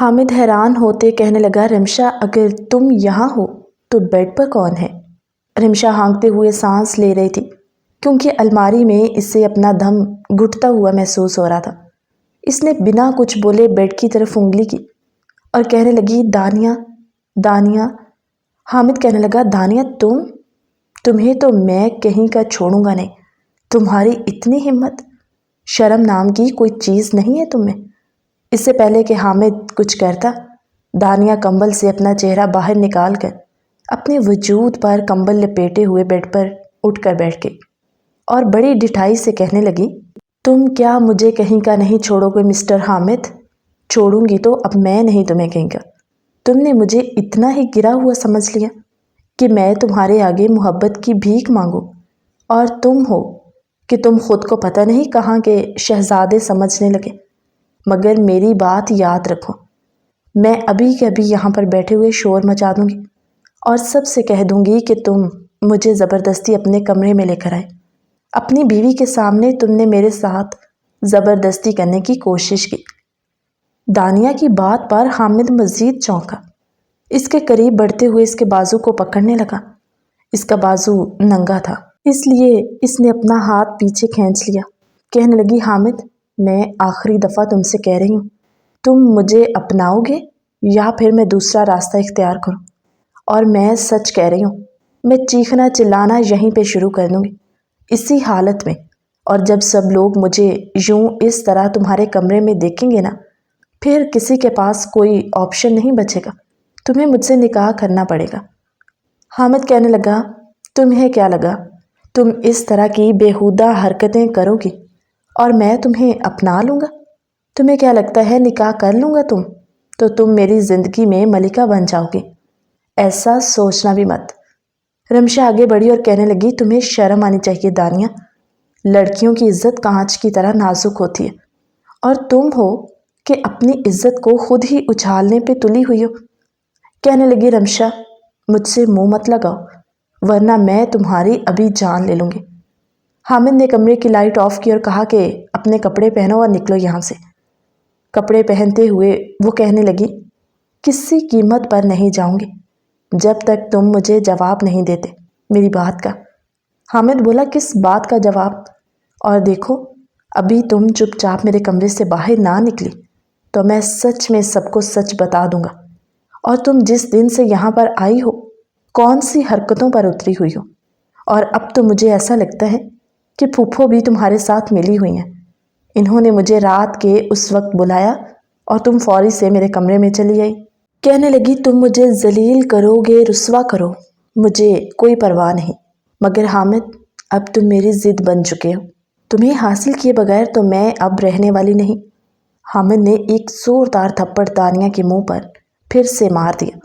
حامد حیران ہوتے کہنے لگا، رمشا اگر تم یہاں ہو تو بیڈ پر کون ہے؟ رمشا ہانکتے ہوئے سانس لے رہی تھی کیونکہ الماری میں اسے اپنا دم گھٹتا ہوا محسوس ہو رہا تھا۔ اس نے بنا کچھ بولے بیڈ کی طرف انگلی کی اور کہنے لگی، دانیہ دانیہ۔ حامد کہنے لگا، دانیہ تمہیں تو میں کہیں کا چھوڑوں گا نہیں۔ تمہاری اتنی ہمت، شرم نام کی کوئی چیز نہیں ہے تم میں۔ اس سے پہلے کہ حامد کچھ کرتا، دانیہ کمبل سے اپنا چہرہ باہر نکال کر اپنے وجود پر کمبل لپیٹے ہوئے بیڈ پر اٹھ کر بیٹھ گئی اور بڑی ڈٹھائی سے کہنے لگی، تم کیا مجھے کہیں کا نہیں چھوڑو گے مسٹر حامد؟ چھوڑوں گی تو اب میں نہیں تمہیں کہیں کا۔ تم نے مجھے اتنا ہی گرا ہوا سمجھ لیا کہ میں تمہارے آگے محبت کی بھیک مانگوں، اور تم ہو کہ تم خود کو پتہ نہیں کہاں کے شہزادے سمجھنے لگے۔ مگر میری بات یاد رکھو، میں ابھی کے ابھی یہاں پر بیٹھے ہوئے شور مچا دوں گی اور سب سے کہہ دوں گی کہ تم مجھے زبردستی اپنے کمرے میں لے کر آئے۔ اپنی بیوی کے سامنے تم نے میرے ساتھ زبردستی کرنے کی کوشش کی۔ دانیہ کی بات پر حامد مزید چونکا۔ اس کے قریب بڑھتے ہوئے اس کے بازو کو پکڑنے لگا۔ اس کا بازو ننگا تھا، اس لیے اس نے اپنا ہاتھ پیچھے کھینچ لیا۔ کہنے لگی، حامد میں آخری دفعہ تم سے کہہ رہی ہوں، تم مجھے اپناؤ گے یا پھر میں دوسرا راستہ اختیار کروں؟ اور میں سچ کہہ رہی ہوں، میں چیخنا چلانا یہیں پہ شروع کر دوں گی اسی حالت میں، اور جب سب لوگ مجھے یوں اس طرح تمہارے کمرے میں دیکھیں گے نا، پھر کسی کے پاس کوئی آپشن نہیں بچے گا، تمہیں مجھ سے نکاح کرنا پڑے گا۔ حامد کہنے لگا، تمہیں کیا لگا تم اس طرح کی بیہودہ حرکتیں کرو گی اور میں تمہیں اپنا لوں گا؟ تمہیں کیا لگتا ہے نکاح کر لوں گا تو تم میری زندگی میں ملکہ بن جاؤ گی؟ ایسا سوچنا بھی مت۔ رمشا آگے بڑھی اور کہنے لگی، تمہیں شرم آنی چاہیے دانیہ، لڑکیوں کی عزت کانچ کی طرح نازک ہوتی ہے، اور تم ہو کہ اپنی عزت کو خود ہی اچھالنے پہ تلی ہوئی ہو۔ کہنے لگی، رمشا مجھ سے منہ مت لگاؤ ورنہ میں تمہاری ابھی جان لے لوں گی۔ حامد نے کمرے کی لائٹ آف کی اور کہا کہ اپنے کپڑے پہنو اور نکلو یہاں سے۔ کپڑے پہنتے ہوئے وہ کہنے لگی، کسی قیمت پر نہیں جاؤں گی جب تک تم مجھے جواب نہیں دیتے میری بات کا۔ حامد بولا، کس بات کا جواب؟ اور دیکھو ابھی تم چپ چاپ میرے کمرے سے باہر نہ نکلی تو میں سچ میں سب کو سچ بتا دوں گا، اور تم جس دن سے یہاں پر آئی ہو کون سی حرکتوں پر اتری ہوئی ہو، اور اب تو مجھے ایسا لگتا ہے کہ پھوپھو بھی تمہارے ساتھ ملی ہوئی ہیں۔ انہوں نے مجھے رات کے اس وقت بلایا اور تم فوری سے میرے کمرے میں چلی آئی۔ کہنے لگی، تم مجھے ذلیل کرو گے، رسوا کرو، مجھے کوئی پرواہ نہیں، مگر حامد اب تم میری ضد بن چکے ہو، تمہیں حاصل کیے بغیر تو میں اب رہنے والی نہیں۔ حامد نے ایک زوردار تھپڑ دانیہ کے منہ پر پھر سے مار دیا۔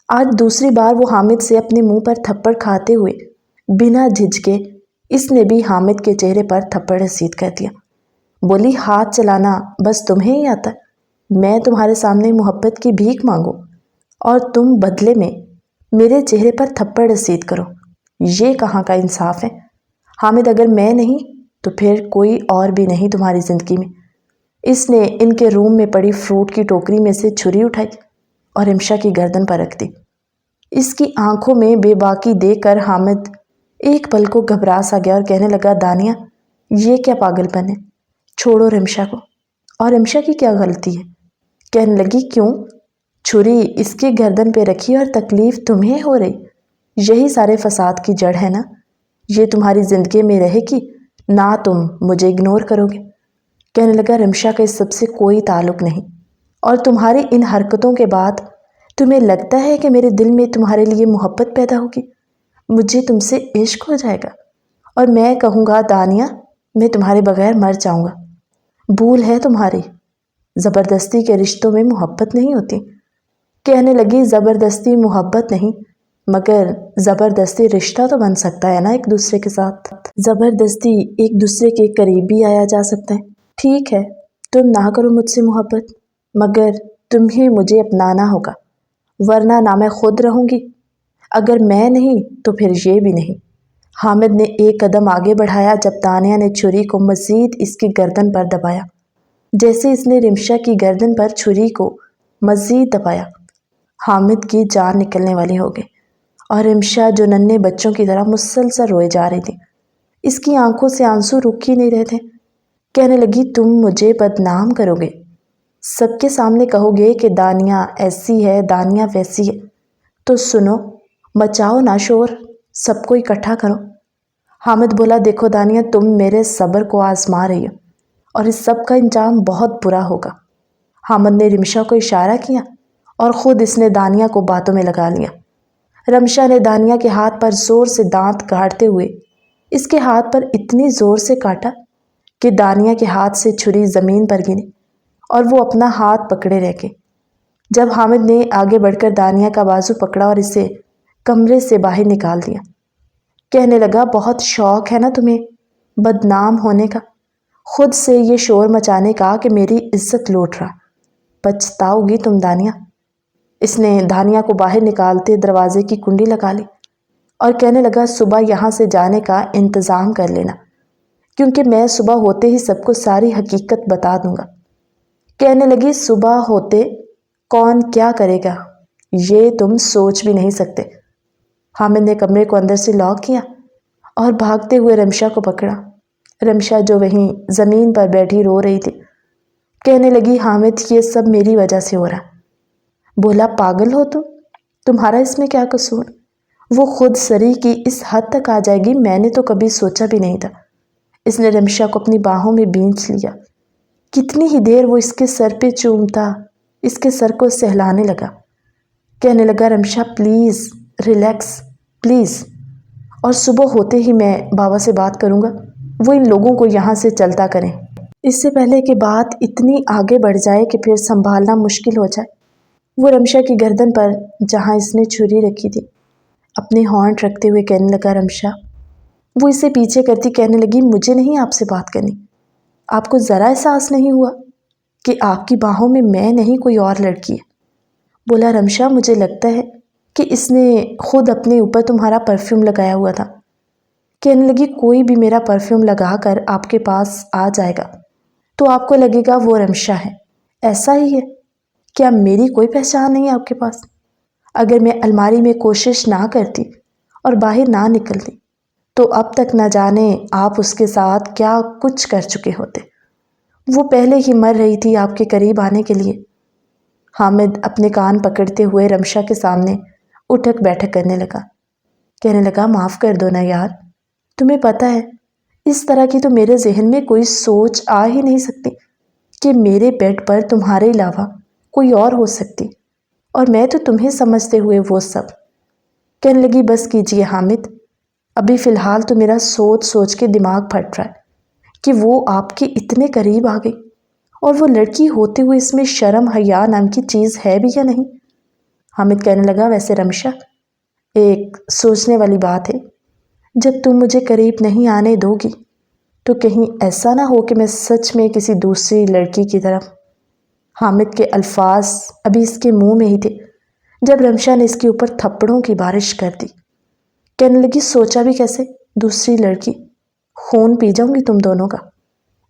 آج دوسری بار وہ حامد سے اپنے منہ پر تھپڑ کھاتے ہوئے بنا جھجکے اس نے بھی حامد کے چہرے پر تھپڑ رسید کر دیا۔ بولی، ہاتھ چلانا بس تمہیں ہی آتا، میں تمہارے سامنے محبت کی بھیک مانگوں اور تم بدلے میں میرے چہرے پر تھپڑ رسید کرو، یہ کہاں کا انصاف ہے؟ حامد اگر میں نہیں تو پھر کوئی اور بھی نہیں تمہاری زندگی میں۔ اس نے ان کے روم میں پڑی فروٹ کی ٹوکری میں سے چھری اٹھائی اور رمشا کی گردن پر رکھ دی۔ اس کی آنکھوں میں بے باکی دیکھ کر حامد ایک پل کو گھبرا سا گیا اور کہنے لگا، دانیہ یہ کیا پاگل پن ہے؟ چھوڑو رمشا کو۔ اور رمشا کی کیا غلطی ہے؟ کہنے لگی، کیوں؟ چھری اس کی گردن پہ رکھی اور تکلیف تمہیں ہو رہی، یہی سارے فساد کی جڑ ہے نا؟ یہ تمہاری زندگی میں رہے گی نہ تم مجھے اگنور کرو گے؟ کہنے لگا، رمشا کا اس سب سے کوئی تعلق نہیں، اور تمہاری ان حرکتوں کے بعد تمہیں لگتا ہے کہ میرے دل میں تمہارے لیے محبت پیدا ہوگی، مجھے تم سے عشق ہو جائے گا اور میں کہوں گا، دانیہ میں تمہارے بغیر مر جاؤں گا۔ بھول ہے تمہاری، زبردستی کے رشتوں میں محبت نہیں ہوتی۔ کہنے لگی، زبردستی محبت نہیں مگر زبردستی رشتہ تو بن سکتا ہے نا ایک دوسرے کے ساتھ، زبردستی ایک دوسرے کے قریب بھی آیا جا سکتا ہے۔ ٹھیک ہے تم نہ کرو مجھ سے محبت، مگر تمہیں مجھے اپنانا ہوگا ورنہ نہ میں خود رہوں گی، اگر میں نہیں تو پھر یہ بھی نہیں۔ حامد نے ایک قدم آگے بڑھایا جب دانیہ نے چھری کو مزید اس کی گردن پر دبایا۔ جیسے اس نے رمشا کی گردن پر چھری کو مزید دبایا۔ حامد کی جان نکلنے والی ہو گئی اور رمشا جو ننھے بچوں کی طرح مسلسل روئے جا رہی تھی، اس کی آنکھوں سے آنسو رک ہی نہیں رہے تھے۔ کہنے لگی تم مجھے بدنام کرو گے، سب کے سامنے کہو گے کہ دانیہ ایسی ہے، دانیہ ویسی ہے، تو سنو، مچاؤ نہ شور، سب کو اکٹھا کرو۔ حامد بولا دیکھو دانیہ، تم میرے صبر کو آزما رہی ہو اور اس سب کا انجام بہت برا ہوگا۔ حامد نے رمشا کو اشارہ کیا اور خود اس نے دانیہ کو باتوں میں لگا لیا۔ رمشا نے دانیہ کے ہاتھ پر زور سے دانت گاڑتے ہوئے اس کے ہاتھ پر اتنی زور سے کاٹا کہ دانیہ کے ہاتھ سے چھری زمین پر گری اور وہ اپنا ہاتھ پکڑے رہ گئی۔ جب حامد نے آگے بڑھ کر دانیہ کا بازو پکڑا اور اسے کمرے سے باہر نکال دیا، کہنے لگا بہت شوق ہے نا تمہیں بدنام ہونے کا، خود سے یہ شور مچانے کا کہ میری عزت لوٹ رہا، پچھتاؤ گی تم دانیہ۔ اس نے دانیہ کو باہر نکالتے دروازے کی کنڈی لگا لی اور کہنے لگا صبح یہاں سے جانے کا انتظام کر لینا، کیونکہ میں صبح ہوتے ہی سب کو ساری حقیقت بتا دوں گا۔ کہنے لگی صبح ہوتے کون کیا کرے گا یہ تم سوچ بھی نہیں سکتے۔ حامد نے کمرے کو اندر سے لاک کیا اور بھاگتے ہوئے رمشا کو پکڑا۔ رمشا جو وہیں زمین پر بیٹھی رو رہی تھی، کہنے لگی حامد یہ سب میری وجہ سے ہو رہا۔ بولا پاگل ہو تمہارا اس میں کیا قصور؟ وہ خود سری کی اس حد تک آ جائے گی میں نے تو کبھی سوچا بھی نہیں تھا۔ اس نے رمشا کو اپنی باہوں میں بینچ لیا، کتنی ہی دیر وہ اس کے سر پہ چومتا، اس کے سر کو سہلانے لگا۔ کہنے لگا رمشا پلیز ریلیکس پلیز، اور صبح ہوتے ہی میں بابا سے بات کروں گا، وہ ان لوگوں کو یہاں سے چلتا کریں، اس سے پہلے کہ بات اتنی آگے بڑھ جائے کہ پھر سنبھالنا مشکل ہو جائے۔ وہ رمشا کی گردن پر جہاں اس نے چھری رکھی تھی اپنے ہونٹ رکھتے ہوئے کہنے لگا رمشا، وہ اسے پیچھے کرتی کہنے لگی مجھے نہیں آپ سے بات کرنی، آپ کو ذرا احساس نہیں ہوا کہ آپ کی باہوں میں میں نہیں کوئی اور لڑکی ہے؟ بولا رمشا مجھے لگتا ہے کہ اس نے خود اپنے اوپر تمہارا پرفیوم لگایا ہوا تھا۔ کہنے لگی کوئی بھی میرا پرفیوم لگا کر آپ کے پاس آ جائے گا تو آپ کو لگے گا وہ رمشا ہے، ایسا ہی ہے؟ کیا میری کوئی پہچان نہیں ہے آپ کے پاس؟ اگر میں الماری میں کوشش نہ کرتی اور باہر نہ نکلتی تو اب تک نہ جانے آپ اس کے ساتھ کیا کچھ کر چکے ہوتے۔ وہ پہلے ہی مر رہی تھی آپ کے قریب آنے کے لیے۔ حامد اپنے کان پکڑتے ہوئے رمشا کے سامنے اٹھک بیٹھک کرنے لگا، کہنے لگا معاف کر دو نا یار، تمہیں پتہ ہے اس طرح کی تو میرے ذہن میں کوئی سوچ آ ہی نہیں سکتی کہ میرے بیڈ پر تمہارے علاوہ کوئی اور ہو سکتی، اور میں تو تمہیں سمجھتے ہوئے وہ سب۔ کہنے لگی بس کیجیے حامد، ابھی فی الحال تو میرا سوچ سوچ کے دماغ پھٹ رہا ہے کہ وہ آپ کے اتنے قریب آ گئی، اور وہ لڑکی ہوتے ہوئے اس میں شرم حیا نام کی چیز ہے بھی یا نہیں؟ حامد کہنے لگا ویسے رمشا ایک سوچنے والی بات ہے، جب تم مجھے قریب نہیں آنے دو گی تو کہیں ایسا نہ ہو کہ میں سچ میں کسی دوسری لڑکی کی طرف۔ حامد کے الفاظ ابھی اس کے منہ میں ہی تھے جب رمشا نے اس کے اوپر تھپڑوں کی بارش کر دی۔ کہنے لگی سوچا بھی کیسے دوسری لڑکی؟ خون پی جاؤں گی تم دونوں کا۔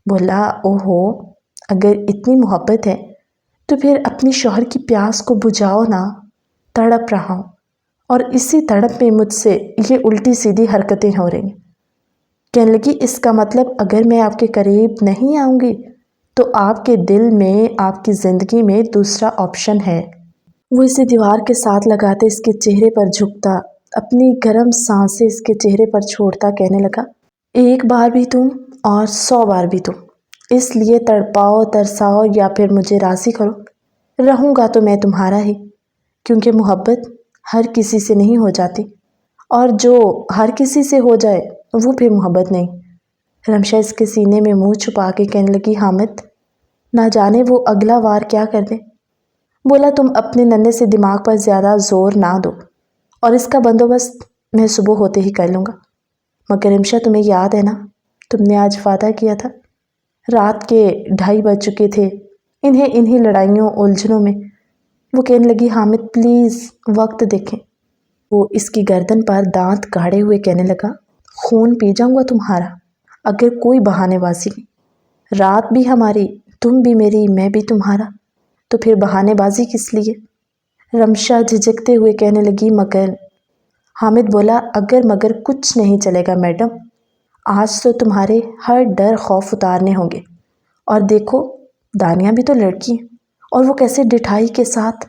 بولا اوہو، اگر اتنی محبت ہے تو پھر اپنی شوہر کی پیاس کو بجھاؤ نا، تڑپ رہا ہوں اور اسی تڑپ میں مجھ سے یہ الٹی سیدھی حرکتیں ہو رہی ہیں۔ کہنے لگی اس کا مطلب اگر میں آپ کے قریب نہیں آؤں گی تو آپ کے دل میں، آپ کی زندگی میں دوسرا آپشن ہے۔ وہ اسے دیوار کے ساتھ لگاتے اس کے چہرے پر جھکتا، اپنی گرم سانسیں اس کے چہرے پر چھوڑتا، کہنے لگا ایک بار بھی تم اور 100 بار بھی تم، اس لیے تڑپاؤ ترساؤ یا پھر مجھے راضی کرو، رہوں گا تو میں تمہارا ہی، کیونکہ محبت ہر کسی سے نہیں ہو جاتی، اور جو ہر کسی سے ہو جائے وہ پھر محبت نہیں۔ رمشا اس کے سینے میں منہ چھپا کے کہنے لگی حامد نہ جانے وہ اگلا وار کیا کر دے۔ بولا تم اپنے ننھے سے دماغ پر زیادہ زور نہ دو، اور اس کا بندوبست میں صبح ہوتے ہی کر لوں گا۔ مگر رمشا تمہیں یاد ہے نا تم نے آج وعدہ کیا تھا؟ رات کے 2:30 بج چکے تھے انہیں لڑائیوں الجھنوں میں۔ وہ کہنے لگی حامد پلیز وقت دیکھیں۔ وہ اس کی گردن پر دانت گاڑے ہوئے کہنے لگا خون پی جاؤں گا تمہارا اگر کوئی بہانے بازی نہیں، رات بھی ہماری، تم بھی میری، میں بھی تمہارا، تو پھر بہانے بازی کس لیے؟ رمشا جھجکتے ہوئے کہنے لگی مگر۔ حامد بولا اگر مگر کچھ نہیں چلے گا میڈم، آج تو تمہارے ہر ڈر خوف اتارنے ہوں گے۔ اور دیکھو دانیہ بھی تو لڑکی ہے، اور وہ کیسے ڈٹھائی کے ساتھ۔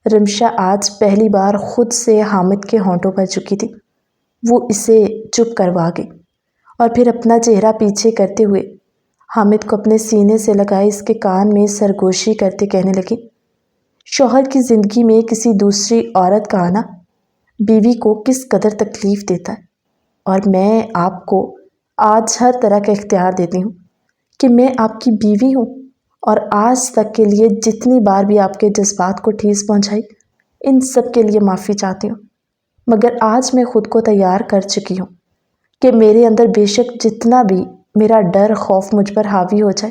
رمشا آج پہلی بار خود سے حامد کے ہونٹوں پر چکی تھی۔ وہ اسے چپ کروا گئی اور پھر اپنا چہرہ پیچھے کرتے ہوئے حامد کو اپنے سینے سے لگائے اس کے کان میں سرگوشی کرتے کہنے لگی، شوہر کی زندگی میں کسی دوسری عورت کا آنا بیوی کو کس قدر تکلیف دیتا ہے، اور میں آپ کو آج ہر طرح کا اختیار دیتی ہوں کہ میں آپ کی بیوی ہوں، اور آج تک کے لیے جتنی بار بھی آپ کے جذبات کو ٹھیس پہنچائی ان سب کے لیے معافی چاہتی ہوں، مگر آج میں خود کو تیار کر چکی ہوں کہ میرے اندر بے شک جتنا بھی میرا ڈر خوف مجھ پر حاوی ہو جائے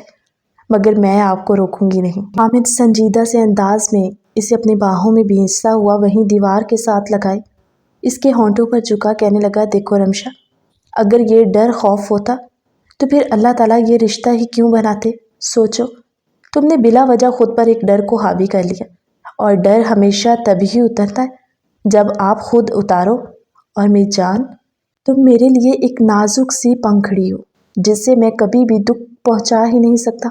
مگر میں آپ کو روکوں گی نہیں۔ حامد سنجیدہ سے انداز میں اسے اپنی باہوں میں بھینچتا ہوا وہیں دیوار کے ساتھ لگائے اس کے ہونٹوں پر جھکا کہنے لگا، دیکھو رمشا، اگر یہ ڈر خوف ہوتا تو پھر اللہ تعالیٰ یہ رشتہ ہی کیوں بناتے؟ سوچو، تم نے بلا وجہ خود پر ایک ڈر کو حاوی کر لیا، اور ڈر ہمیشہ تبھی اترتا ہے جب آپ خود اتارو۔ اور میری جان، تم میرے لیے ایک نازک سی پنکھڑی ہو جسے میں کبھی بھی دکھ پہنچا ہی نہیں سکتا،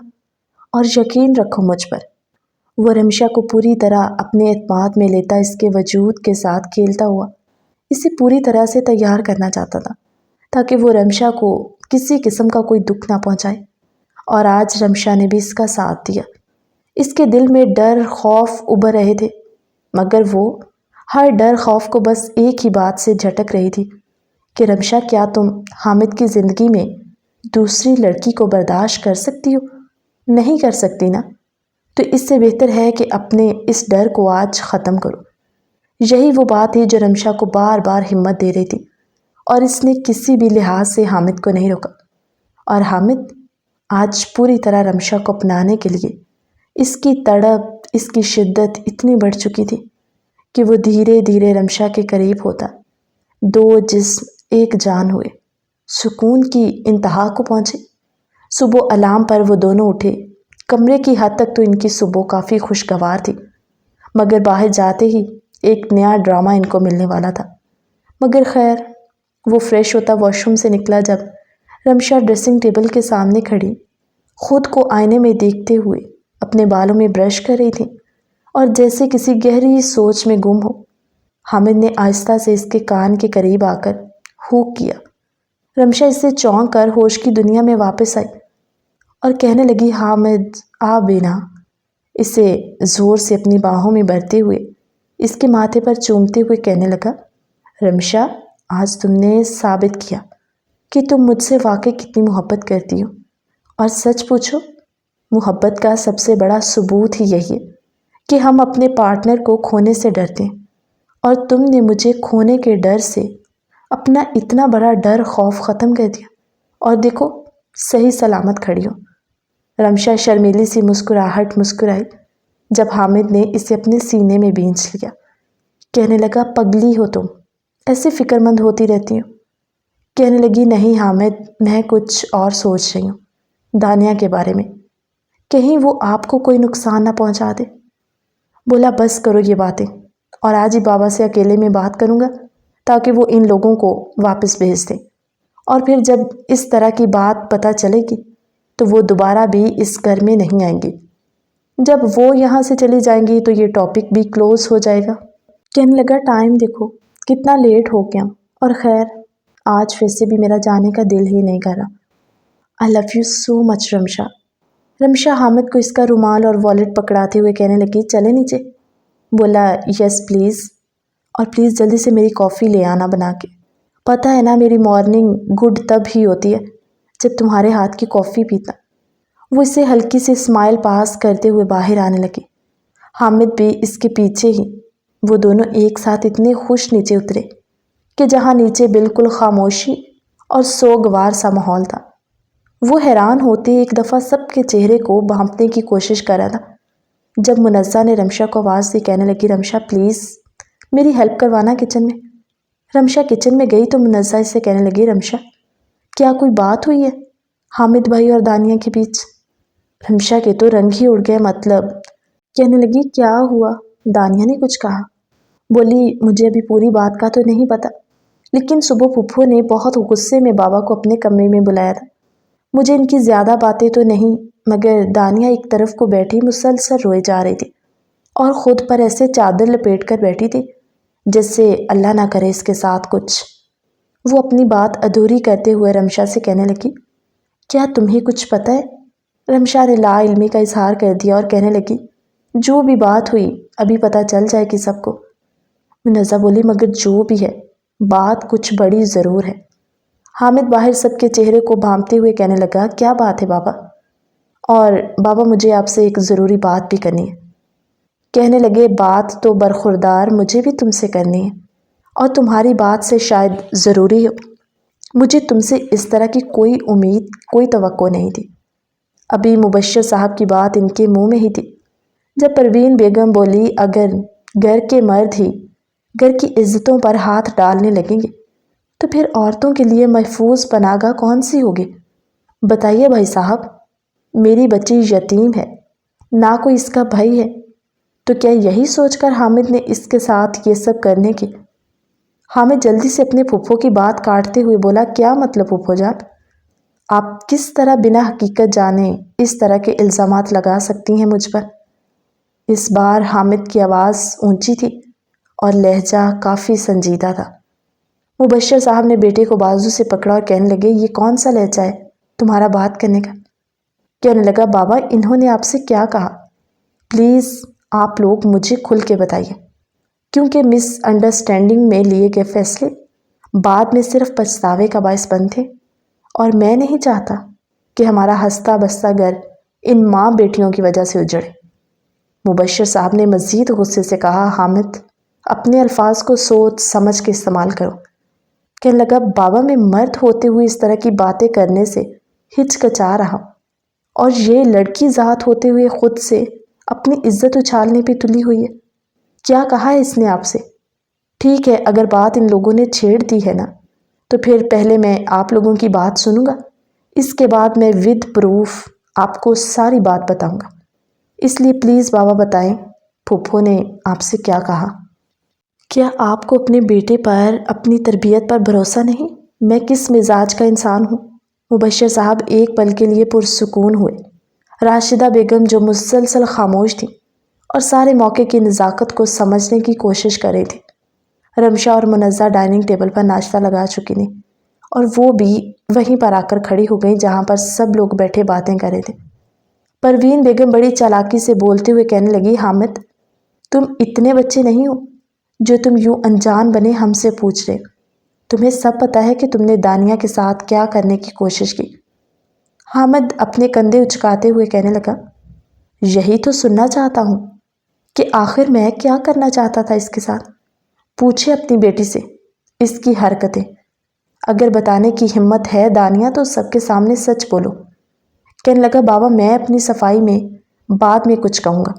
اور یقین رکھو مجھ پر۔ وہ رمشا کو پوری طرح اپنے اعتماد میں لیتا اس کے وجود کے ساتھ کھیلتا ہوا اسے پوری طرح سے تیار کرنا چاہتا تھا تاکہ وہ رمشا کو کسی قسم کا کوئی دکھ نہ پہنچائے، اور آج رمشا نے بھی اس کا ساتھ دیا۔ اس کے دل میں ڈر خوف ابھر رہے تھے، مگر وہ ہر ڈر خوف کو بس ایک ہی بات سے جھٹک رہی تھی کہ رمشا، کیا تم حامد کی زندگی میں دوسری لڑکی کو برداشت کر سکتی ہو؟ نہیں کر سکتی نا؟ تو اس سے بہتر ہے کہ اپنے اس ڈر کو آج ختم کرو۔ یہی وہ بات تھی جو رمشا کو بار بار ہمت دے رہی تھی، اور اس نے کسی بھی لحاظ سے حامد کو نہیں روکا، اور حامد آج پوری طرح رمشا کو اپنانے کے لیے اس کی تڑپ، اس کی شدت اتنی بڑھ چکی تھی کہ وہ دھیرے دھیرے رمشا کے قریب ہوتا دو جسم ایک جان ہوئے، سکون کی انتہا کو پہنچے۔ صبح الارم پر وہ دونوں اٹھے۔ کمرے کی حد تک تو ان کی صبح کافی خوشگوار تھی، مگر باہر جاتے ہی ایک نیا ڈرامہ ان کو ملنے والا تھا۔ مگر خیر، وہ فریش ہوتا واش روم سے نکلا جب رمشا ڈریسنگ ٹیبل کے سامنے کھڑی خود کو آئینے میں دیکھتے ہوئے اپنے بالوں میں برش کر رہی تھی اور جیسے کسی گہری سوچ میں گم ہو، حامد نے آہستہ سے اس کے کان کے قریب آ کر ہونک کیا۔ رمشا اس سے چونک کر ہوش کی دنیا میں واپس آئی اور کہنے لگی، حامد آ بینا، اسے زور سے اپنی باہوں میں بھرتے ہوئے اس کے ماتھے پر چومتے ہوئے کہنے لگا، رمشا، آج تم نے ثابت کیا کہ تم مجھ سے واقعی کتنی محبت کرتی ہو، اور سچ پوچھو محبت کا سب سے بڑا ثبوت ہی یہی ہے کہ ہم اپنے پارٹنر کو کھونے سے ڈرتے ہیں، اور تم نے مجھے کھونے کے ڈر سے اپنا اتنا بڑا ڈر خوف ختم کر دیا، اور دیکھو صحیح سلامت کھڑی ہو۔ رمشا شرمیلی سی مسکراہٹ مسکرائی جب حامد نے اسے اپنے سینے میں بھینچ لیا۔ کہنے لگا، پگلی ہو تم، ایسے فکر مند ہوتی رہتی ہو۔ کہنے لگی، نہیں حامد، میں کچھ اور سوچ رہی ہوں دانیہ کے بارے میں، کہیں وہ آپ کو کوئی نقصان نہ پہنچا دے۔ بولا، بس کرو یہ باتیں، اور آج ہی بابا سے اکیلے میں بات کروں گا تاکہ وہ ان لوگوں کو واپس بھیج دیں، اور پھر جب اس طرح کی بات پتہ چلے گی تو وہ دوبارہ بھی اس گھر میں نہیں آئیں گی۔ جب وہ یہاں سے چلی جائیں گی تو یہ ٹاپک بھی کلوز ہو جائے گا۔ کہنے لگا، ٹائم دیکھو کتنا لیٹ ہو گیا، اور خیر آج پھر سے بھی میرا جانے کا دل ہی نہیں کر رہا۔ آئی لو یو سو مچ رمشا۔ رمشا حامد کو اس کا رومال اور والیٹ پکڑاتے ہوئے کہنے لگی، چلے نیچے؟ بولا، یس پلیز، اور پلیز جلدی سے میری کافی لے آنا بنا کے۔ پتہ ہے نا میری مارننگ گڈ تب ہی ہوتی ہے جب تمہارے ہاتھ کی کافی پیتا۔ وہ اسے ہلکی سی اسمائل پاس کرتے ہوئے باہر آنے لگی، حامد بھی اس کے پیچھے ہی۔ وہ دونوں ایک ساتھ اتنے خوش نیچے اترے کہ جہاں نیچے بالکل خاموشی اور سوگوار سا ماحول تھا۔ وہ حیران ہوتے ایک دفعہ سب کے چہرے کو بھانپنے کی کوشش کر رہا تھا جب منزہ نے رمشا کو آواز دی، کہنے لگی، رمشا پلیز میری ہیلپ کروانا کچن میں۔ رمشا کچن میں گئی تو منزہ اسے کہنے لگی، رمشا کیا کوئی بات ہوئی ہے حامد بھائی اور دانیہ کے بیچ؟ رمشا کے تو رنگ ہی اڑ گئے، مطلب کہنے لگی کیا ہوا؟ دانیہ نے کچھ کہا؟ بولی مجھے ابھی پوری بات کا تو نہیں پتا، لیکن صبح پھپھو نے بہت غصے میں بابا کو اپنے کمرے میں بلایا تھا۔ مجھے ان کی زیادہ باتیں تو نہیں، مگر دانیہ ایک طرف کو بیٹھی مسلسل روئے جا رہی تھی اور خود پر ایسے چادر لپیٹ کر بیٹھی تھی جس سے اللہ نہ کرے اس کے ساتھ کچھ۔ وہ اپنی بات ادھوری کرتے ہوئے رمشا سے کہنے لگی کیا تمہیں کچھ پتہ ہے؟ رمشا نے لا علمی کا اظہار کر دیا اور کہنے لگی جو بھی بات ہوئی ابھی پتہ چل جائے گی سب کو۔ منزہ بولی مگر جو بھی ہے بات کچھ بڑی ضرور ہے۔ حامد باہر سب کے چہرے کو بھانپتے ہوئے کہنے لگا کیا بات ہے بابا؟ اور بابا مجھے آپ سے ایک ضروری بات بھی کرنی ہے۔ کہنے لگے بات تو برخوردار مجھے بھی تم سے کرنی ہے، اور تمہاری بات سے شاید ضروری ہو۔ مجھے تم سے اس طرح کی کوئی امید، کوئی توقع نہیں تھی۔ ابھی مبشر صاحب کی بات ان کے منہ میں ہی تھی جب پروین بیگم بولی اگر گھر کے مرد ہی گھر کی عزتوں پر ہاتھ ڈالنے لگیں گے تو پھر عورتوں کے لیے محفوظ پناہ گاہ کون سی ہوگی؟ بتائیے بھائی صاحب، میری بچی یتیم ہے، نہ کوئی اس کا بھائی ہے، تو کیا یہی سوچ کر حامد نے اس کے ساتھ یہ سب کرنے کی؟ حامد جلدی سے اپنے پھپھو کی بات کاٹتے ہوئے بولا کیا مطلب پھپھو جان؟ آپ کس طرح بنا حقیقت جانے اس طرح کے الزامات لگا سکتی ہیں مجھ پر؟ اس بار حامد کی آواز اونچی تھی اور لہجہ کافی سنجیدہ تھا۔ مبشر صاحب نے بیٹے کو بازو سے پکڑا اور کہنے لگے یہ کون سا لہجہ ہے تمہارا بات کرنے کا؟ کہنے لگا بابا انہوں نے آپ سے کیا کہا؟ پلیز آپ لوگ مجھے کھل کے بتائیے، کیونکہ مس انڈرسٹینڈنگ میں لیے گئے فیصلے بعد میں صرف پچھتاوے کا باعث بنتے، اور میں نہیں چاہتا کہ ہمارا ہنستا بستا گھر ان ماں بیٹیوں کی وجہ سے اجڑے۔ مبشر صاحب نے مزید غصے سے کہا حامد اپنے الفاظ کو سوچ سمجھ کے استعمال کرو۔ کہنے لگا بابا میں مرد ہوتے ہوئے اس طرح کی باتیں کرنے سے ہچکچا رہا ہوں، اور یہ لڑکی ذات ہوتے ہوئے خود سے اپنی عزت اچھالنے پہ تلی ہوئی ہے۔ کیا کہا ہے اس نے آپ سے؟ ٹھیک ہے اگر بات ان لوگوں نے چھیڑ دی ہے نا تو پھر پہلے میں آپ لوگوں کی بات سنوں گا، اس کے بعد میں ود پروف آپ کو ساری بات بتاؤں گا۔ اس لیے پلیز بابا بتائیں پھپھو نے آپ سے کیا کہا؟ کیا آپ کو اپنے بیٹے پر، اپنی تربیت پر بھروسہ نہیں؟ میں کس مزاج کا انسان ہوں؟ مبشر صاحب ایک پل کے لیے پرسکون ہوئے۔ راشدہ بیگم جو مسلسل خاموش تھی اور سارے موقع کی نزاکت کو سمجھنے کی کوشش کر رہی تھی۔ رمشا اور منزہ ڈائننگ ٹیبل پر ناشتہ لگا چکی تھیں اور وہ بھی وہیں پر آ کر کھڑی ہو گئیں جہاں پر سب لوگ بیٹھے باتیں کر رہے تھے۔ پروین بیگم بڑی چالاکی سے بولتے ہوئے کہنے لگی حامد تم اتنے بچے نہیں ہو جو تم یوں انجان بنے ہم سے پوچھ رہے۔ تمہیں سب پتہ ہے کہ تم نے دانیہ کے ساتھ کیا کرنے کی کوشش کی۔ حامد اپنے کندھے اچکاتے ہوئے کہنے لگا یہی تو سننا چاہتا ہوں کہ آخر میں کیا کرنا چاہتا تھا اس کے ساتھ۔ پوچھے اپنی بیٹی سے اس کی حرکتیں، اگر بتانے کی ہمت ہے دانیہ تو سب کے سامنے سچ بولو۔ کہنے لگا بابا میں اپنی صفائی میں بعد میں کچھ کہوں گا،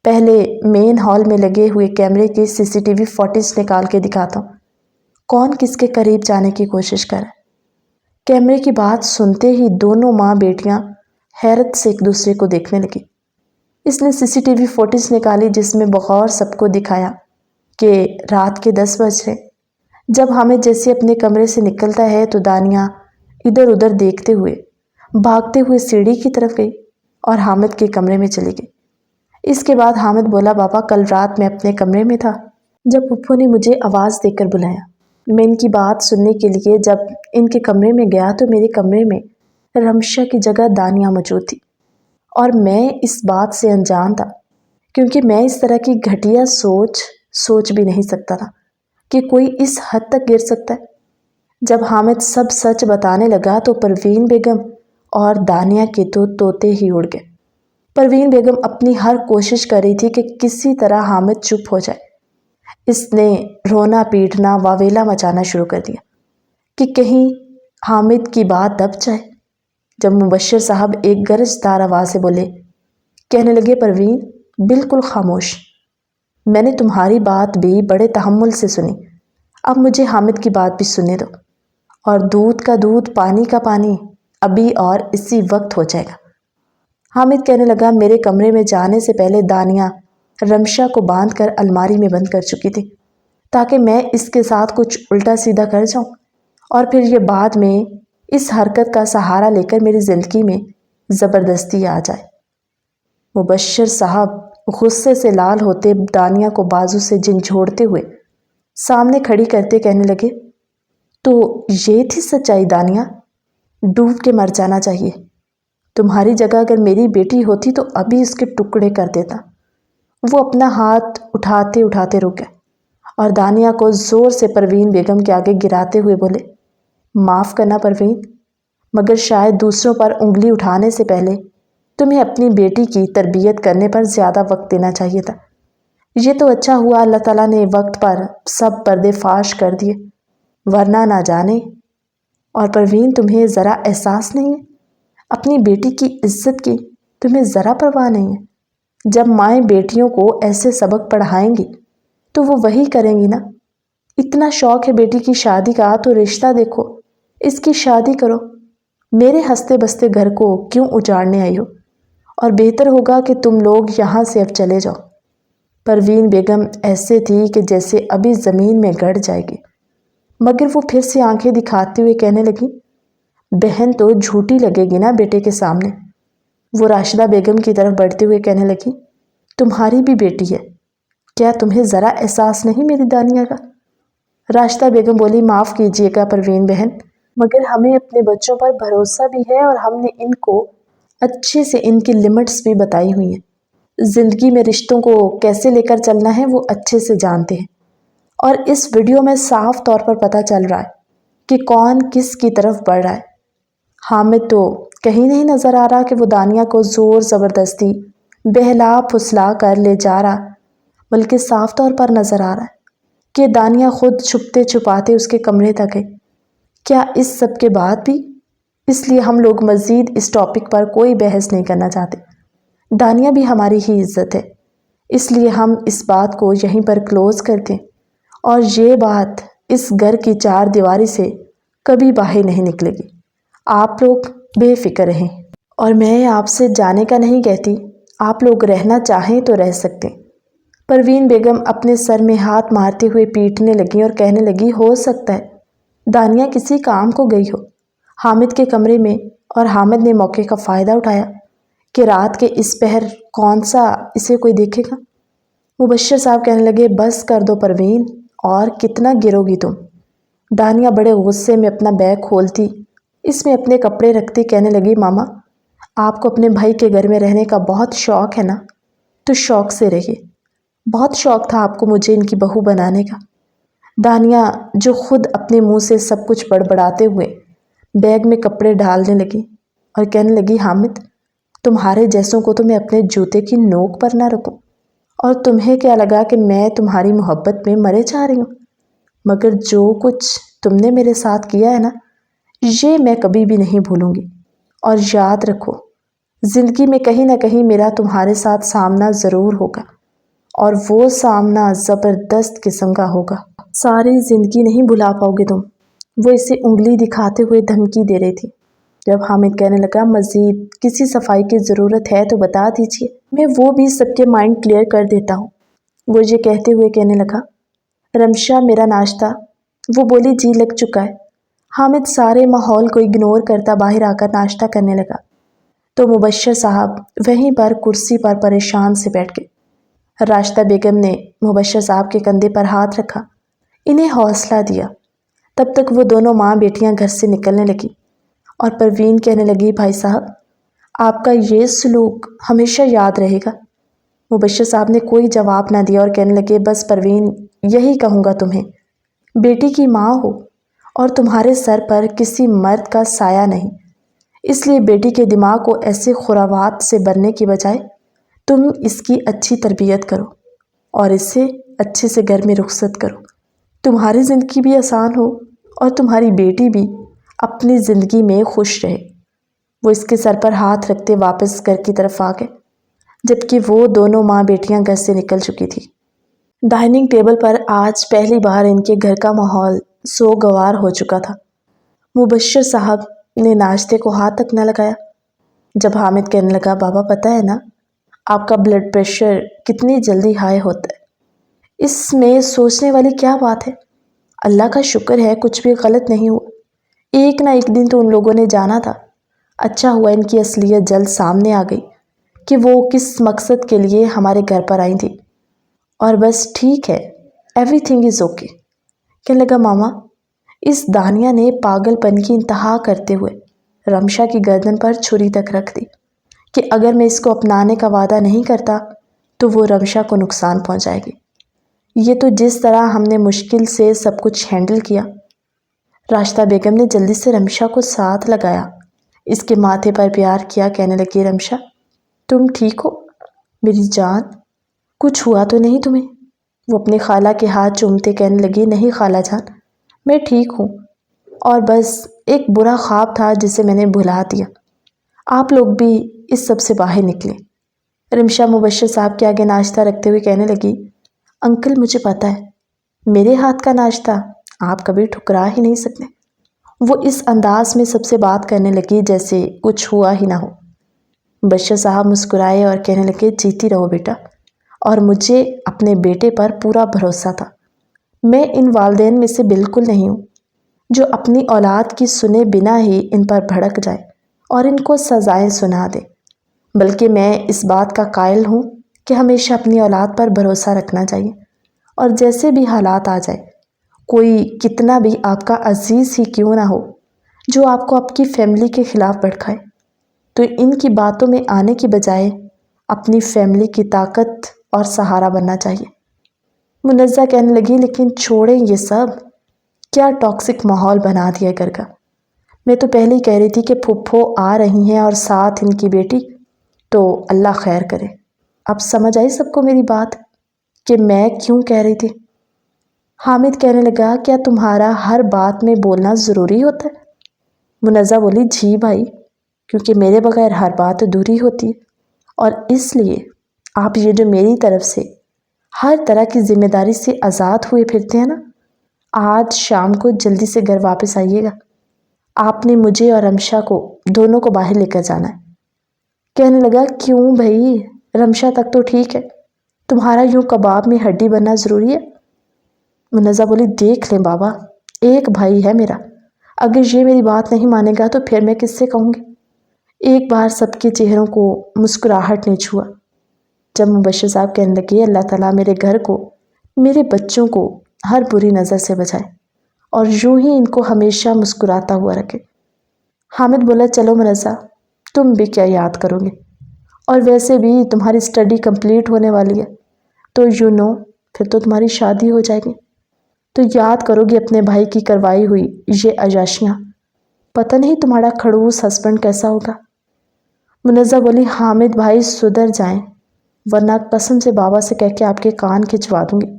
پہلے مین ہال میں لگے ہوئے کیمرے کے CCTV فوٹیج نکال کے دکھاتا ہوں کون کس کے قریب جانے کی کوشش کر رہا ہے۔ کیمرے کی بات سنتے ہی دونوں ماں بیٹیاں حیرت سے ایک دوسرے کو دیکھنے لگی۔ اس نے CCTV فوٹیج نکالی جس میں بغور سب کو دکھایا کہ رات کے 10 بج رہے۔ جب حامد جیسے اپنے کمرے سے نکلتا ہے تو دانیہ ادھر ادھر دیکھتے ہوئے بھاگتے ہوئے سیڑھی کی طرف گئی اور حامد کے کمرے میں چلی گئی۔ اس کے بعد حامد بولا بابا کل رات میں اپنے کمرے میں تھا جب پھپھو نے مجھے آواز دے کر بلایا۔ میں ان کی بات سننے کے لیے جب ان کے کمرے میں گیا تو میرے کمرے میں رمشا کی جگہ دانیہ موجود تھی، اور میں اس بات سے انجان تھا کیونکہ میں اس طرح کی گھٹیا سوچ بھی نہیں سکتا تھا کہ کوئی اس حد تک گر سکتا ہے۔ جب حامد سب سچ بتانے لگا تو پروین بیگم اور دانیہ کے تو طوطے ہی اڑ گئے۔ پروین بیگم اپنی ہر کوشش کر رہی تھی کہ کسی طرح حامد چپ ہو جائے۔ اس نے رونا پیٹنا واویلا مچانا شروع کر دیا کہ کہیں حامد کی بات دب جائے۔ جب مبشر صاحب ایک گرجدار آواز سے بولے، کہنے لگے پروین بالکل خاموش، میں نے تمہاری بات بھی بڑے تحمل سے سنی، اب مجھے حامد کی بات بھی سننے دو، اور دودھ کا دودھ پانی کا پانی ابھی اور اسی وقت ہو جائے گا۔ حامد کہنے لگا میرے کمرے میں جانے سے پہلے دانیہ رمشا کو باندھ کر الماری میں بند کر چکی تھی تاکہ میں اس کے ساتھ کچھ الٹا سیدھا کر جاؤں اور پھر یہ بعد میں اس حرکت کا سہارا لے کر میری زندگی میں زبردستی آ جائے۔ مبشر صاحب غصے سے لال ہوتے دانیہ کو بازو سے جھنجھوڑتے ہوئے سامنے کھڑی کرتے کہنے لگے تو یہ تھی سچائی دانیہ، ڈوب کے مر جانا چاہیے۔ تمہاری جگہ اگر میری بیٹی ہوتی تو ابھی اس کے ٹکڑے کر دیتا۔ وہ اپنا ہاتھ اٹھاتے اٹھاتے رک گئے اور دانیہ کو زور سے پروین بیگم کے آگے گراتے ہوئے بولے معاف کرنا پروین، مگر شاید دوسروں پر انگلی اٹھانے سے پہلے تمہیں اپنی بیٹی کی تربیت کرنے پر زیادہ وقت دینا چاہیے تھا۔ یہ تو اچھا ہوا اللہ تعالیٰ نے وقت پر سب پردے فاش کر دیے، ورنہ نہ جانے۔ اور پروین تمہیں ذرا احساس نہیں ہے اپنی بیٹی کی عزت کی؟ تمہیں ذرا پرواہ نہیں ہے؟ جب مائیں بیٹیوں کو ایسے سبق پڑھائیں گی تو وہ وہی کریں گی نا۔ اتنا شوق ہے بیٹی کی شادی کا تو رشتہ دیکھو، اس کی شادی کرو۔ میرے ہنستے بستے گھر کو کیوں اجاڑنے آئی ہو؟ اور بہتر ہوگا کہ تم لوگ یہاں سے اب چلے جاؤ۔ پروین بیگم ایسے تھی کہ جیسے ابھی زمین میں گڑ جائے گی، مگر وہ پھر سے آنکھیں دکھاتے ہوئے کہنے لگی بہن تو جھوٹی لگے گی نا بیٹے کے سامنے۔ وہ راشدہ بیگم کی طرف بڑھتے ہوئے کہنے لگی تمہاری بھی بیٹی ہے، کیا تمہیں ذرا احساس نہیں میری دانیہ کا؟ راشدہ بیگم بولی معاف کیجیے گا پروین بہن، مگر ہمیں اپنے بچوں پر بھروسہ بھی ہے اور ہم نے ان کو اچھے سے ان کی لمٹس بھی بتائی ہوئی ہیں۔ زندگی میں رشتوں کو کیسے لے کر چلنا ہے وہ اچھے سے جانتے ہیں، اور اس ویڈیو میں صاف طور پر پتہ چل رہا ہے کہ کون کس کی طرف بڑھ رہا ہے۔ حامد تو کہیں نہیں نظر آ رہا کہ وہ دانیہ کو زور زبردستی بہلا پھسلا کر لے جا رہا، بلکہ صاف طور پر نظر آ رہا ہے کہ دانیہ خود چھپتے چھپاتے اس کے کمرے تک گئی۔ کیا اس سب کے بعد بھی؟ اس لیے ہم لوگ مزید اس ٹاپک پر کوئی بحث نہیں کرنا چاہتے۔ دانیہ بھی ہماری ہی عزت ہے، اس لیے ہم اس بات کو یہیں پر کلوز کرتے ہیں، اور یہ بات اس گھر کی چار دیواری سے کبھی باہر نہیں نکلے گی۔ آپ لوگ بے فکر رہیں، اور میں آپ سے جانے کا نہیں کہتی، آپ لوگ رہنا چاہیں تو رہ سکتے ہیں۔ پروین بیگم اپنے سر میں ہاتھ مارتے ہوئے پیٹنے لگی اور کہنے لگی ہو سکتا ہے دانیہ کسی کام کو گئی ہو حامد کے کمرے میں، اور حامد نے موقع کا فائدہ اٹھایا کہ رات کے اس پہر کون سا اسے کوئی دیکھے گا۔ مبشر صاحب کہنے لگے بس کر دو پروین، اور کتنا گرو گی تم؟ دانیہ بڑے غصے میں اپنا بیگ کھولتی اس میں اپنے کپڑے رکھتی کہنے لگی ماما آپ کو اپنے بھائی کے گھر میں رہنے کا بہت شوق ہے نا، تو شوق سے رہیے۔ بہت شوق تھا آپ کو مجھے ان کی بہو بنانے کا۔ دانیہ جو خود اپنے منہ سے سب کچھ بڑبڑاتے ہوئے بیگ میں کپڑے ڈالنے لگی اور کہنے لگی حامد تمہارے جیسوں کو تو میں اپنے جوتے کی نوک پر نہ رکھوں، اور تمہیں کیا لگا کہ میں تمہاری محبت میں مرے جا رہی ہوں؟ مگر جو کچھ تم نے میرے ساتھ کیا ہے نا، یہ میں کبھی بھی نہیں بھولوں گی۔ اور یاد رکھو زندگی میں کہیں نہ کہیں میرا تمہارے ساتھ سامنا ضرور ہوگا، اور وہ سامنا زبردست قسم کا ہوگا۔ ساری زندگی نہیں بھلا پاؤ گے تم۔ وہ اسے انگلی دکھاتے ہوئے دھمکی دے رہی تھی۔ جب حامد کہنے لگا مزید کسی صفائی کی ضرورت ہے تو بتا دیجیے، میں وہ بھی سب کے مائنڈ کلیئر کر دیتا ہوں۔ وہ یہ کہتے ہوئے کہنے لگا رمشا میرا ناشتہ؟ وہ بولی جی لگ چکا ہے۔ حامد سارے ماحول کو اگنور کرتا باہر آ کر ناشتہ کرنے لگا تو مبشر صاحب وہیں پر کرسی پر پریشان سے بیٹھ گئے۔ راشدہ بیگم نے مبشر صاحب کے کندھے پر ہاتھ رکھا، انہیں حوصلہ دیا۔ تب تک وہ دونوں ماں بیٹیاں گھر سے نکلنے لگی، اور پروین کہنے لگی بھائی صاحب آپ کا یہ سلوک ہمیشہ یاد رہے گا۔ مبشر صاحب نے کوئی جواب نہ دیا اور کہنے لگے بس پروین یہی کہوں گا تمہیں، بیٹی کی ماں ہو اور تمہارے سر پر کسی مرد کا سایہ نہیں، اس لیے بیٹی کے دماغ کو ایسے خرافات سے بھرنے کی بجائے تم اس کی اچھی تربیت کرو اور اسے اچھے سے گھر میں رخصت کرو، تمہاری زندگی بھی آسان ہو اور تمہاری بیٹی بھی اپنی زندگی میں خوش رہے۔ وہ اس کے سر پر ہاتھ رکھتے واپس گھر کی طرف آ گئے، جبکہ وہ دونوں ماں بیٹیاں گھر سے نکل چکی تھی۔ ڈائننگ ٹیبل پر آج پہلی بار ان کے گھر کا ماحول سوگوار ہو چکا تھا۔ مبشر صاحب نے ناشتے کو ہاتھ تک نہ لگایا جب حامد کہنے لگا بابا پتہ ہے نا آپ کا بلڈ پریشر کتنی جلدی ہائی ہوتا ہے، اس میں سوچنے والی کیا بات ہے؟ اللہ کا شکر ہے کچھ بھی غلط نہیں ہوا، ایک نہ ایک دن تو ان لوگوں نے جانا تھا۔ اچھا ہوا ان کی اصلیت جلد سامنے آ گئی کہ وہ کس مقصد کے لیے ہمارے گھر پر آئی تھی، اور بس ٹھیک ہے، ایوری تھنگ از اوکے۔ کہنے لگا ماما، اس دانیہ نے پاگل پن کی انتہا کرتے ہوئے رمشا کی گردن پر چھری تک رکھ دی کہ اگر میں اس کو اپنانے کا وعدہ نہیں کرتا تو وہ رمشا کو نقصان پہنچائے گی۔ یہ تو جس طرح ہم نے مشکل سے سب کچھ ہینڈل کیا۔ راشدہ بیگم نے جلدی سے رمشا کو ساتھ لگایا، اس کے ماتھے پر پیار کیا، کہنے لگی رمشا تم ٹھیک ہو میری جان؟ کچھ ہوا تو نہیں تمہیں؟ وہ اپنی خالہ کے ہاتھ چومتے کہنے لگی نہیں خالہ جان، میں ٹھیک ہوں، اور بس ایک برا خواب تھا جسے میں نے بھلا دیا۔ آپ لوگ بھی اس سب سے باہر نکلے۔ رمشا مبشر صاحب کے آگے ناشتہ رکھتے ہوئے کہنے لگی انکل مجھے پتہ ہے میرے ہاتھ کا ناشتہ آپ کبھی ٹھکرا ہی نہیں سکتے۔ وہ اس انداز میں سب سے بات کرنے لگی جیسے کچھ ہوا ہی نہ ہو۔ مبشر صاحب مسکرائے اور کہنے لگے جیتی رہو بیٹا، اور مجھے اپنے بیٹے پر پورا بھروسہ تھا۔ میں ان والدین میں سے بالکل نہیں ہوں جو اپنی اولاد کی سنے بنا ہی ان پر بھڑک جائے اور ان کو سزائیں سنا دے، بلکہ میں اس بات کا قائل ہوں کہ ہمیشہ اپنی اولاد پر بھروسہ رکھنا چاہیے، اور جیسے بھی حالات آ جائے، کوئی کتنا بھی آپ کا عزیز ہی کیوں نہ ہو جو آپ کو آپ کی فیملی کے خلاف بھڑکائے، تو ان کی باتوں میں آنے کی بجائے اپنی فیملی کی طاقت اور سہارا بننا چاہیے۔ منزہ کہنے لگی لیکن چھوڑیں یہ سب، کیا ٹاکسک ماحول بنا دیا گھر کا۔ میں تو پہلے ہی کہہ رہی تھی کہ پھپھو آ رہی ہیں اور ساتھ ان کی بیٹی، تو اللہ خیر کرے۔ اب سمجھ آئی سب کو میری بات کہ میں کیوں کہہ رہی تھی؟ حامد کہنے لگا کیا تمہارا ہر بات میں بولنا ضروری ہوتا ہے؟ منزہ بولی جی بھائی، کیونکہ میرے بغیر ہر بات ادھوری ہوتی ہے، اور اس لیے آپ یہ جو میری طرف سے ہر طرح کی ذمہ داری سے آزاد ہوئے پھرتے ہیں نا، آج شام کو جلدی سے گھر واپس آئیے گا۔ آپ نے مجھے اور رمشا کو دونوں کو باہر لے کر جانا ہے۔ کہنے لگا کیوں بھائی، رمشا تک تو ٹھیک ہے، تمہارا یوں کباب میں ہڈی بننا ضروری ہے؟ منزہ بولی دیکھ لیں بابا، ایک بھائی ہے میرا، اگر یہ میری بات نہیں مانے گا تو پھر میں کس سے کہوں گی؟ ایک بار سب کے چہروں کو مسکراہٹ نے چھوا جب مبشر صاحب کہنے لگے اللہ تعالیٰ میرے گھر کو، میرے بچوں کو ہر بری نظر سے بچائے اور یوں ہی ان کو ہمیشہ مسکراتا ہوا رکھے۔ حامد بولا چلو منزہ، تم بھی کیا یاد کرو گے، اور ویسے بھی تمہاری اسٹڈی کمپلیٹ ہونے والی ہے، تو پھر تو تمہاری شادی ہو جائے گی، تو یاد کرو گی اپنے بھائی کی کروائی ہوئی یہ عیاشیاں، پتہ نہیں تمہارا کھڑوس ہسبینڈ کیسا ہوگا۔ منزہ بولی حامد بھائی سدھر جائیں، ورنہ قسم سے بابا سے کہہ کے آپ کے کان کھچوا دوں گی۔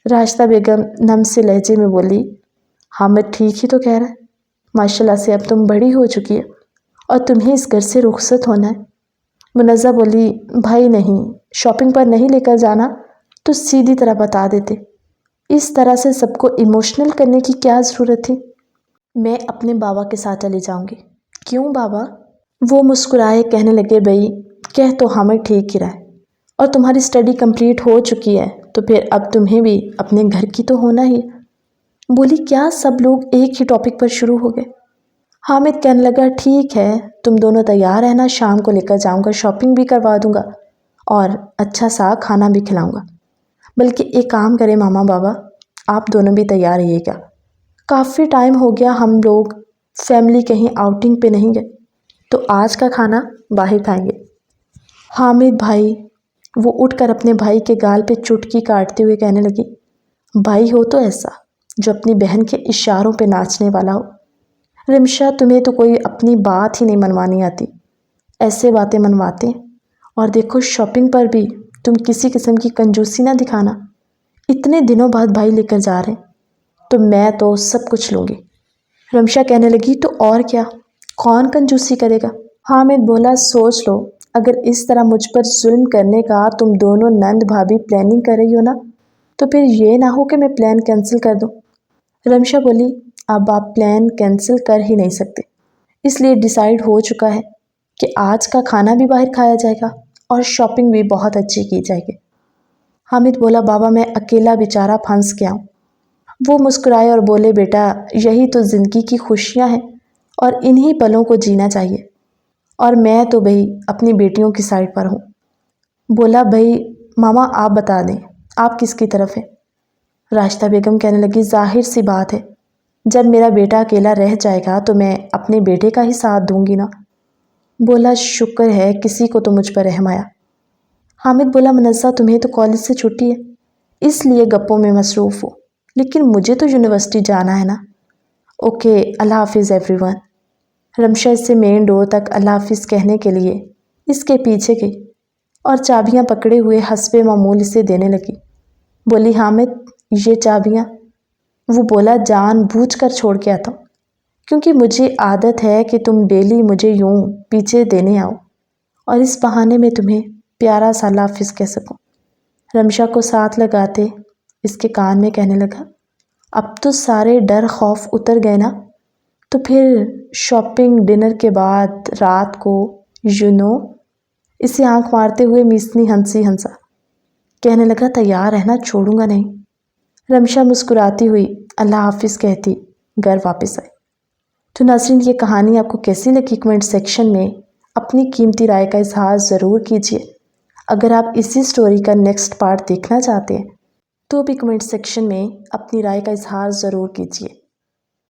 راشدہ بیگم نم سے لہجے میں بولی حامد ٹھیک ہی تو کہہ رہا ہے، ماشاءاللہ سے اب تم بڑی ہو چکی ہے اور تمہیں اس گھر سے رخصت ہونا ہے۔ منزہ بولی بھائی نہیں، شاپنگ پر نہیں لے کر جانا تو سیدھی طرح بتا دیتے، اس طرح سے سب کو ایموشنل کرنے کی کیا ضرورت تھی؟ میں اپنے بابا کے ساتھ چلی جاؤں گی۔ کیوں بابا؟ وہ مسکرائے، کہنے لگے بھائی کہہ تو حامد ٹھیک ہی رہا ہے، اور تمہاری اسٹڈی کمپلیٹ ہو چکی ہے تو پھر اب تمہیں بھی اپنے گھر کی تو ہونا ہی۔ بولی کیا سب لوگ ایک ہی ٹاپک پر شروع ہو گئے؟ حامد کہنے لگا ٹھیک ہے، تم دونوں تیار رہنا، شام کو لے کر جاؤں گا، شاپنگ بھی کروا دوں گا اور اچھا سا کھانا بھی کھلاؤں گا۔ بلکہ ایک کام کرے ماما بابا، آپ دونوں بھی تیار رہیے گا، کافی ٹائم ہو گیا ہم لوگ فیملی کہیں آؤٹنگ پہ نہیں گئے، تو آج کا کھانا باہر کھائیں گے۔ حامد بھائی، وہ اٹھ کر اپنے بھائی کے گال پہ چٹکی کاٹتے ہوئے کہنے لگی بھائی ہو تو ایسا جو اپنی بہن کے اشاروں پہ ناچنے والا ہو۔ رمشا تمہیں تو کوئی اپنی بات ہی نہیں منوانی آتی، ایسے باتیں منواتے، اور دیکھو شاپنگ پر بھی تم کسی قسم کی کنجوسی نہ دکھانا، اتنے دنوں بعد بھائی لے کر جا رہے ہیں تو میں تو سب کچھ لوں گی۔ رمشا کہنے لگی تو اور کیا، کون کنجوسی کرے گا؟ حامد بولا سوچ لو، اگر اس طرح مجھ پر ظلم کرنے کا تم دونوں نند بھابھی پلاننگ کر رہی ہو نا، تو پھر یہ نہ ہو کہ میں پلان کینسل کر دوں۔ رمشا بولی اب آپ پلان کینسل کر ہی نہیں سکتے، اس لیے ڈیسائیڈ ہو چکا ہے، کہ آج کا کھانا بھی باہر کھایا جائے گا اور شاپنگ بھی بہت اچھی کی جائے گی۔ حامد بولا بابا میں اکیلا بیچارہ پھنس گیا ہوں۔ وہ مسکرائے اور بولے بیٹا یہی تو زندگی کی خوشیاں ہیں اور انہی پلوں کو جینا چاہیے، اور میں تو بھئی اپنی بیٹیوں کی سائڈ پر ہوں۔ بولا بھئی ماما آپ بتا دیں آپ کس کی طرف ہیں؟ راشدہ بیگم کہنے لگی ظاہر سی بات ہے، جب میرا بیٹا اکیلا رہ جائے گا تو میں اپنے بیٹے کا ہی ساتھ دوں گی نا۔ بولا شکر ہے کسی کو تو مجھ پر رحم آیا۔ حامد بولا منزہ تمہیں تو کالج سے چھٹی ہے اس لیے گپوں میں مصروف ہو، لیکن مجھے تو یونیورسٹی جانا ہے نا۔ اوکے اللہ حافظ ایوری ون۔ رمشا اس سے مین ڈور تک اللہ حافظ کہنے کے لیے اس کے پیچھے گئی اور چابیاں پکڑے ہوئے حسب معمول اسے دینے لگی۔ بولی حامد یہ چابیاں۔ وہ بولا جان بوجھ کر چھوڑ کے آتا ہوں، کیونکہ مجھے عادت ہے کہ تم ڈیلی مجھے یوں پیچھے دینے آؤ اور اس بہانے میں تمہیں پیارا سا اللہ حافظ کہہ سکوں۔ رمشا کو ساتھ لگاتے اس کے کان میں کہنے لگا اب تو سارے ڈر خوف اتر گئے نا، تو پھر شاپنگ ڈنر کے بعد رات کو اسے آنکھ مارتے ہوئے میسنی ہنسا کہنے لگا تیار رہنا چھوڑوں گا نہیں۔ رمشا مسکراتی ہوئی اللہ حافظ کہتی گھر واپس آئی۔ تو ناظرین یہ کہانی آپ کو کیسی لگی کمنٹ سیکشن میں اپنی قیمتی رائے کا اظہار ضرور کیجیے۔ اگر آپ اسی سٹوری کا نیکسٹ پارٹ دیکھنا چاہتے ہیں تو بھی کمنٹ سیکشن میں اپنی رائے کا اظہار ضرور کیجیے۔